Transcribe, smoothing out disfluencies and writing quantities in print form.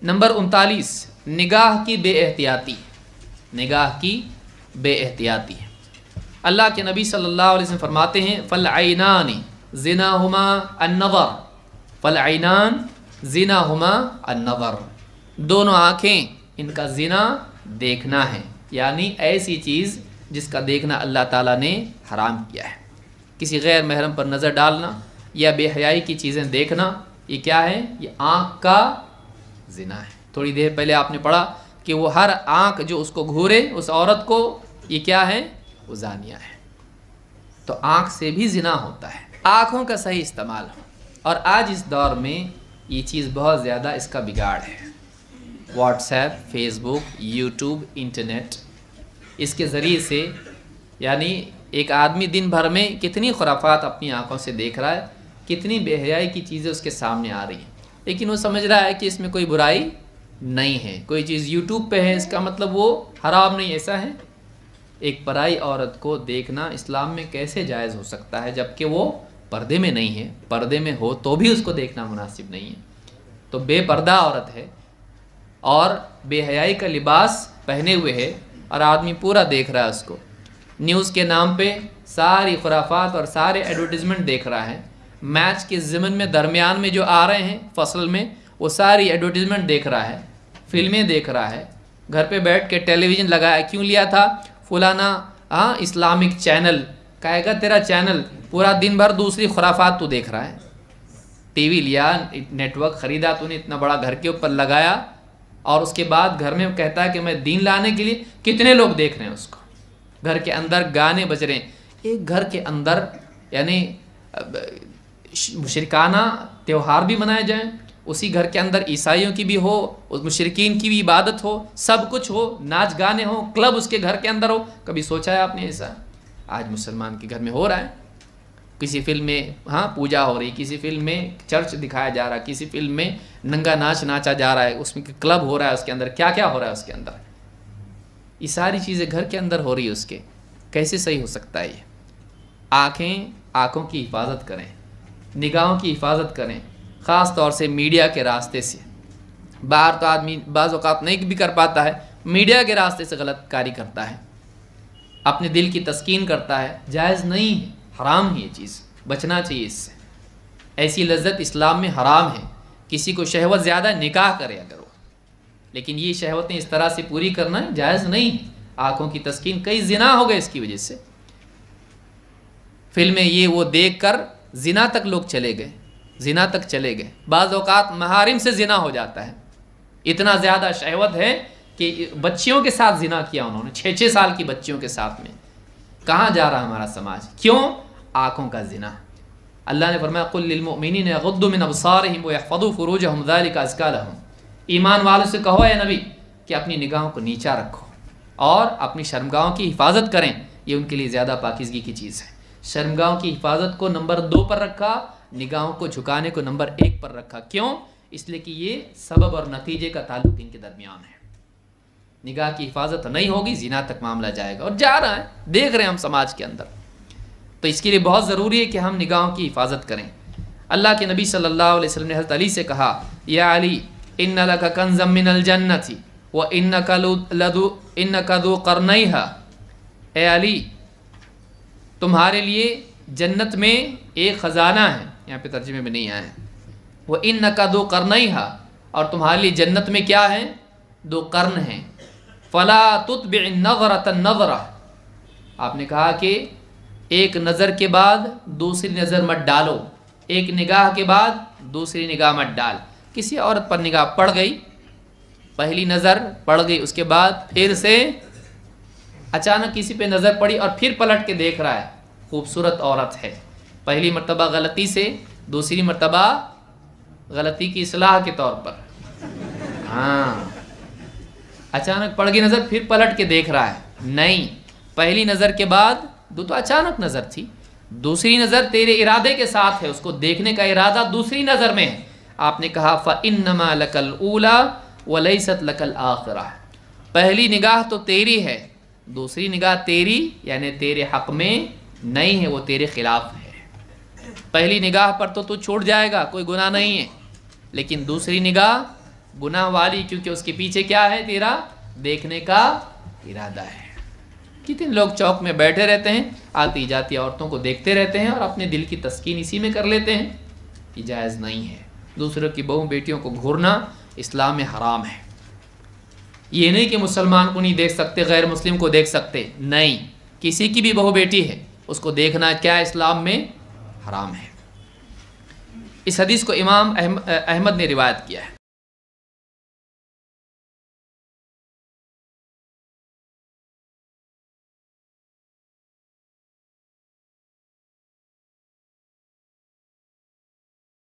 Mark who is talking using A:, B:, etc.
A: Number 39, निगाह की बेएहतियाती। निगाह की बेएहतियाती। अल्लाह के नबी सल्लल्लाहु अलैहि वसल्लम फरमाते हैं फ़ल-ऐनानी ज़िनाहुमा अन-नज़र, फ़ल-ऐनान ज़िनाहुमा अन-नज़र। दोनों आँखें इनका ज़िना देखना है, यानी ऐसी चीज़ जिसका देखना अल्लाह ताला ने हराम किया है। किसी गैर महरम पर नज़र डालना या बेहयाई की चीज़ें देखना, ये क्या है? ये आँख का ज़िना है। थोड़ी देर पहले आपने पढ़ा कि वो हर आँख जो उसको घूरे उस औरत को, ये क्या है? वो ज़ानिया है। तो आँख से भी ज़िना होता है। आँखों का सही इस्तेमाल हो, और आज इस दौर में ये चीज़ बहुत ज़्यादा इसका बिगाड़ है। व्हाट्सएप, फेसबुक, यूट्यूब, इंटरनेट, इसके ज़रिए से यानी एक आदमी दिन भर में कितनी खुराफात अपनी आँखों से देख रहा है, कितनी बेहयाई की चीज़ें उसके सामने आ रही हैं, लेकिन वो समझ रहा है कि इसमें कोई बुराई नहीं है। कोई चीज़ यूट्यूब पे है इसका मतलब वो हराम नहीं, ऐसा है? एक पराई औरत को देखना इस्लाम में कैसे जायज़ हो सकता है, जबकि वो पर्दे में नहीं है? पर्दे में हो तो भी उसको देखना मुनासिब नहीं है। तो बेपर्दा औरत है और बेहयाई का लिबास पहने हुए है और आदमी पूरा देख रहा है उसको। न्यूज़ के नाम पे सारी खुराफात और सारे एडवर्टीज़मेंट देख रहा है। मैच के ज़िमन में दरमियान में जो आ रहे हैं फसल में, वो सारी एडवर्टीज़मेंट देख रहा है, फिल्में देख रहा है। घर पे बैठ के टेलीविज़न लगाया, क्यों लिया था? फलाना इस्लामिक चैनल, कहेगा तेरा चैनल, पूरा दिन भर दूसरी खुराफात तू देख रहा है। टीवी लिया, नेटवर्क ख़रीदा तूने, इतना बड़ा घर के ऊपर लगाया, और उसके बाद घर में कहता है कि मैं दीन लाने के लिए, कितने लोग देख रहे हैं उसको। घर के अंदर गाने बज रहे हैं। एक घर के अंदर यानी मुशरिकाना त्यौहार भी मनाए जाएं, उसी घर के अंदर ईसाइयों की भी हो, उस मुशरिकीन की भी इबादत हो, सब कुछ हो, नाच गाने हो, क्लब उसके घर के अंदर हो। कभी सोचा है आपने ऐसा? आज मुसलमान के घर में हो रहा है। किसी फिल्म में पूजा हो रही, किसी फिल्म में चर्च दिखाया जा रहा है, किसी फिल्म में नंगा नाच नाचा जा रहा है, उसमें क्लब हो रहा है, उसके अंदर क्या क्या हो रहा है उसके अंदर। ये सारी चीज़ें घर के अंदर हो रही है उसके, कैसे सही हो सकता है ये? आँखों की हिफाजत करें, निगाहों की हिफाजत करें, ख़ास तौर से मीडिया के रास्ते से। बाहर तो आदमी बाज़ औक़ात नहीं भी कर पाता है, मीडिया के रास्ते से गलत कार्य करता है, अपने दिल की तस्कीन करता है। जायज़ नहीं है, हराम है ये चीज़, बचना चाहिए इससे। ऐसी लज्जत इस्लाम में हराम है। किसी को शहवत ज़्यादा, निकाह करे अगर वो, लेकिन ये शहवतें इस तरह से पूरी करना जायज़ नहीं है। आँखों की तस्कीन, कई ज़िना हो गए इसकी वजह से। फिल्में ये वो देख कर ज़िना तक लोग चले गए, ज़िना तक चले गए। बाज़ औक़ात महारिम से ज़िना हो जाता है। इतना ज़्यादा शहवत है कि बच्चियों के साथ ज़िना किया उन्होंने, 6-6 साल की बच्चियों के साथ में। कहाँ जा रहा हमारा समाज? क्यों? आँखों का ज़िना। अल्लाह ने फरमाया कुल लिल मुमिनीन यग़ुद्दू मिन अब्सारिहिम व यहफ़ज़ू फ़ुरूजहुम ज़ालिका अज़का लहुम। ईमान वालों से कहो ए नबी कि अपनी निगाहों को नीचा रखो और अपनी शर्मगाहों की हिफाजत करें, ये उनके लिए ज़्यादा पाकीज़गी की चीज़ है। शर्मगाहों की हिफाजत को नंबर 2 पर रखा, निगाहों को झुकाने को नंबर 1 पर रखा। क्यों? इसलिए कि ये सबब और नतीजे का ताल्लुक़ इनके दरमियान है। निगाह की हिफाजत नहीं होगी, ज़िना तक मामला जाएगा, और जा रहा है, देख रहे हैं हम समाज के अंदर। तो इसके लिए बहुत ज़रूरी है कि हम निगाहों की हिफाजत करें। अल्लाह के नबी सल्लल्लाहु अलैहि वसल्लम ने हज़रत अली से कहा, या अली इन्ना लका कंज़म मिनल जन्नति व इन्नका ज़ू क़रनैहा। ए अली, तुम्हारे लिए जन्नत में एक ख़जाना है, यहाँ पे तर्जुमे में नहीं आया है, व इन्नका ज़ू क़रनैहा, और तुम्हारे लिए जन्नत में क्या है? 2 कर्न हैं। फ़ला तुत्बि'न नज़रतन नज़रा, आपने कहा कि एक नज़र के बाद दूसरी नज़र मत डालो, एक निगाह के बाद दूसरी निगाह मत डाल। किसी औरत पर निगाह पड़ गई, पहली नज़र पड़ गई, उसके बाद फिर से अचानक किसी पे नज़र पड़ी और फिर पलट के देख रहा है, खूबसूरत औरत है, पहली मर्तबा गलती से, दूसरी मर्तबा गलती की इस्लाह के तौर पर, अचानक पड़ गई नज़र, फिर पलट के देख रहा है। नहीं, पहली नज़र के बाद तो अचानक नज़र थी, दूसरी नज़र तेरे इरादे के साथ है, उसको देखने का इरादा दूसरी नज़र में है। आपने कहा फ़इन्नमा लकल ऊला व लैसत लकल आखिरा, पहली निगाह तो तेरी है, दूसरी निगाह तेरी यानी तेरे हक़ में नहीं है, वो तेरे ख़िलाफ़ है। पहली निगाह पर तो तू छूट जाएगा, कोई गुनाह नहीं है, लेकिन दूसरी निगाह گناہ والی کیونکہ اس کے پیچھے کیا ہے؟ تیرا دیکھنے کا ارادہ ہے۔ کتنے لوگ چوک میں بیٹھے رہتے ہیں، آتی جاتی عورتوں کو دیکھتے رہتے ہیں اور اپنے دل کی تسکین اسی میں کر لیتے ہیں۔ یہ جائز نہیں ہے۔ دوسروں کی بہو بیٹیوں کو گھورنا اسلام میں حرام ہے۔ یہ نہیں کہ مسلمان کو نہیں دیکھ سکتے، غیر مسلم کو دیکھ سکتے، نہیں، کسی کی بھی بہو بیٹی ہے اس کو دیکھنا کیا اسلام میں حرام ہے۔ اس حدیث کو امام احمد نے روایت کیا ہے۔